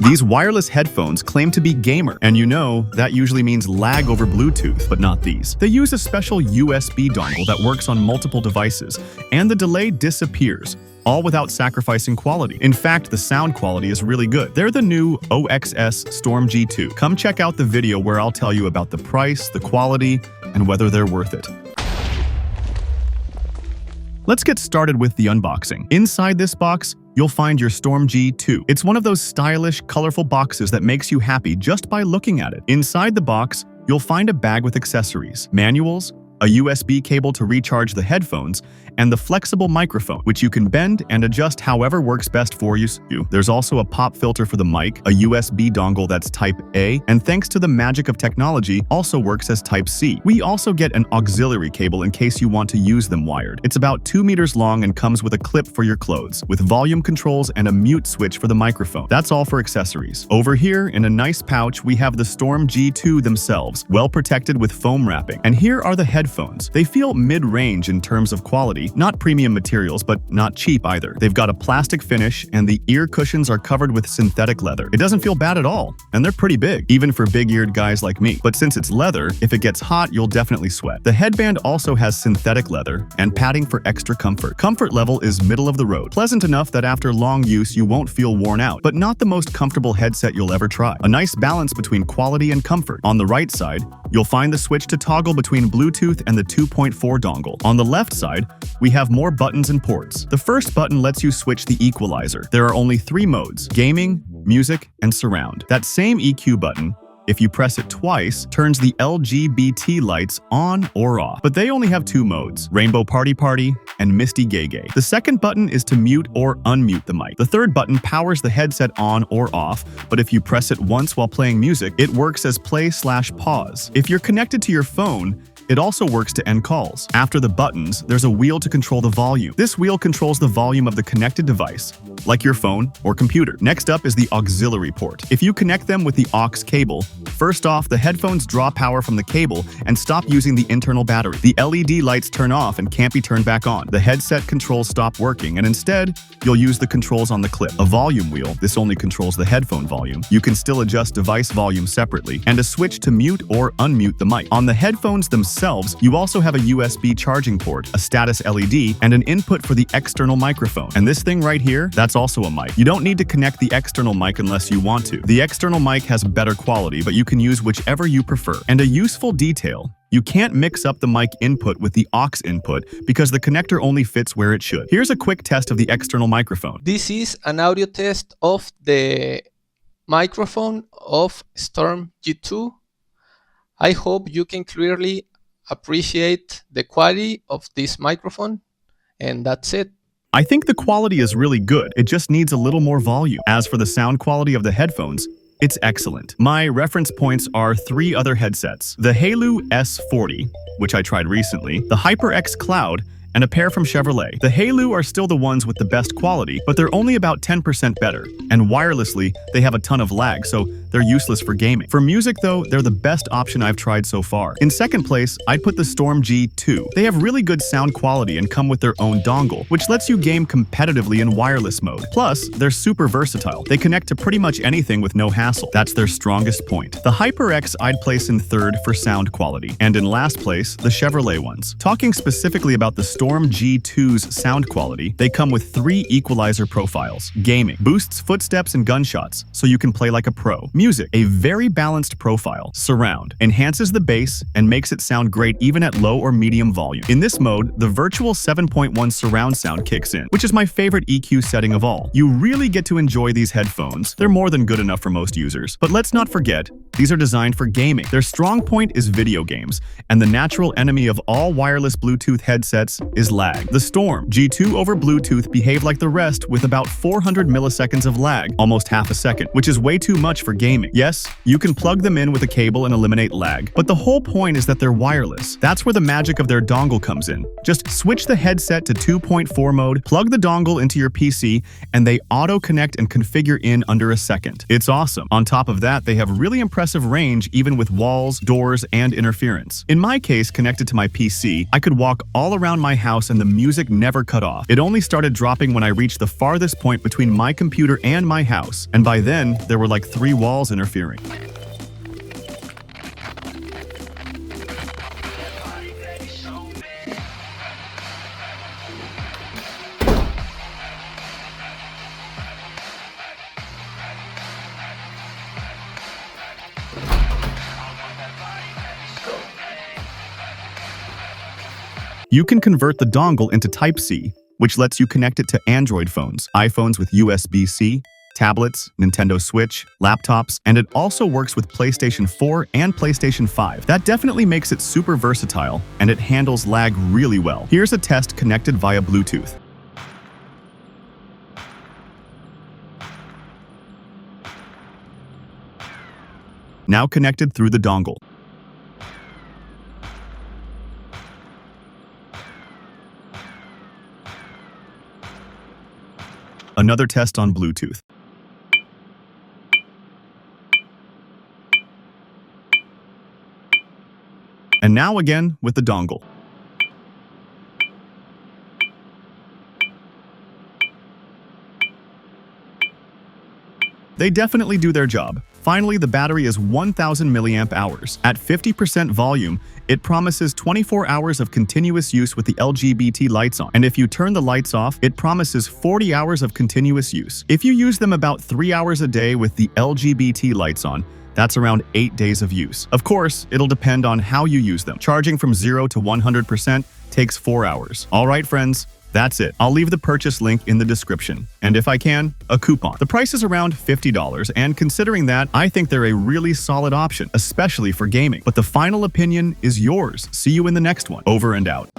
These wireless headphones claim to be gamer, and you know, that usually means lag over Bluetooth, but not these. They use a special USB dongle that works on multiple devices, and the delay disappears, all without sacrificing quality. In fact, the sound quality is really good. They're the new OXS Storm G2. Come check out the video where I'll tell you about the price, the quality, and whether they're worth it. Let's get started with the unboxing. Inside this box, you'll find your Storm G2. It's one of those stylish, colorful boxes that makes you happy just by looking at it. Inside the box, you'll find a bag with accessories, manuals, a USB cable to recharge the headphones, and the flexible microphone, which you can bend and adjust however works best for you. There's also a pop filter for the mic, a USB dongle that's Type A, and thanks to the magic of technology, also works as Type C. We also get an auxiliary cable in case you want to use them wired. It's about 2 meters long and comes with a clip for your clothes, with volume controls and a mute switch for the microphone. That's all for accessories. Over here, in a nice pouch, we have the Storm G2 themselves, well protected with foam wrapping. And here are the headphones. They feel mid-range in terms of quality, not premium materials, but not cheap either. They've got a plastic finish, and the ear cushions are covered with synthetic leather. It doesn't feel bad at all, and they're pretty big, even for big-eared guys like me. But since it's leather, if it gets hot, you'll definitely sweat. The headband also has synthetic leather and padding for extra comfort. Comfort level is middle of the road. Pleasant enough that after long use, you won't feel worn out, but not the most comfortable headset you'll ever try. A nice balance between quality and comfort. On the right side, you'll find the switch to toggle between Bluetooth and the 2.4 dongle. On the left side, we have more buttons and ports. The first button lets you switch the equalizer. There are only 3 modes: gaming, music, and surround. That same EQ button, if you press it twice, turns the LGBT lights on or off. But they only have 2 modes: Rainbow Party Party and Misty Gay Gay. The second button is to mute or unmute the mic. The third button powers the headset on or off, but if you press it once while playing music, it works as play/pause. If you're connected to your phone, it also works to end calls. After the buttons, there's a wheel to control the volume. This wheel controls the volume of the connected device, like your phone or computer. Next up is the auxiliary port. If you connect them with the aux cable, first off, the headphones draw power from the cable and stop using the internal battery. The LED lights turn off and can't be turned back on. The headset controls stop working, and instead, you'll use the controls on the clip. A volume wheel, this only controls the headphone volume. You can still adjust device volume separately, and a switch to mute or unmute the mic. On the headphones themselves, you also have a USB charging port, a status LED, and an input for the external microphone. And this thing right here, that's also a mic. You don't need to connect the external mic unless you want to. The external mic has better quality, but you can use whichever you prefer. And a useful detail: you can't mix up the mic input with the aux input because the connector only fits where it should. Here's a quick test of the external microphone. This is an audio test of the microphone of Storm G2. I hope you can clearly appreciate the quality of this microphone, and that's it. I think the quality is really good. It just needs a little more volume. As for the sound quality of the headphones, it's excellent. My reference points are 3 other headsets: the Halo S40, which I tried recently, the HyperX Cloud, and a pair from Chevrolet. The Halo are still the ones with the best quality, but they're only about 10% better. And wirelessly, they have a ton of lag, so they're useless for gaming. For music though, they're the best option I've tried so far. In second place, I'd put the Storm G2. They have really good sound quality and come with their own dongle, which lets you game competitively in wireless mode. Plus, they're super versatile. They connect to pretty much anything with no hassle. That's their strongest point. The HyperX I'd place in third for sound quality. And in last place, the Chevrolet ones. Talking specifically about the Storm G2's sound quality, they come with 3 equalizer profiles. Gaming boosts footsteps and gunshots, so you can play like a pro. Music, a very balanced profile. Surround enhances the bass and makes it sound great even at low or medium volume. In this mode, the virtual 7.1 surround sound kicks in, which is my favorite EQ setting of all. You really get to enjoy these headphones. They're more than good enough for most users. But let's not forget, these are designed for gaming. Their strong point is video games, and the natural enemy of all wireless Bluetooth headsets is lag. The Storm G2 over Bluetooth behave like the rest with about 400 milliseconds of lag, almost half a second, which is way too much for gaming. Yes, you can plug them in with a cable and eliminate lag, but the whole point is that they're wireless. That's where the magic of their dongle comes in. Just switch the headset to 2.4 mode, plug the dongle into your PC, and they auto-connect and configure in under a second. It's awesome. On top of that, they have really impressive impressive range even with walls, doors, and interference. In my case, connected to my PC, I could walk all around my house and the music never cut off. It only started dropping when I reached the farthest point between my computer and my house, and by then, there were like 3 walls interfering. You can convert the dongle into Type-C, which lets you connect it to Android phones, iPhones with USB-C, tablets, Nintendo Switch, laptops, and it also works with PlayStation 4 and PlayStation 5. That definitely makes it super versatile, and it handles lag really well. Here's a test connected via Bluetooth. Now connected through the dongle. Another test on Bluetooth. And now again with the dongle. They definitely do their job. Finally, the battery is 1000 milliamp hours. At 50% volume, it promises 24 hours of continuous use with the LGBT lights on. And if you turn the lights off, it promises 40 hours of continuous use. If you use them about 3 hours a day with the LGBT lights on, that's around 8 days of use. Of course, it'll depend on how you use them. Charging from 0 to 100% takes 4 hours. All right, friends. That's it. I'll leave the purchase link in the description. And if I can, a coupon. The price is around $50, and considering that, I think they're a really solid option, especially for gaming. But the final opinion is yours. See you in the next one. Over and out.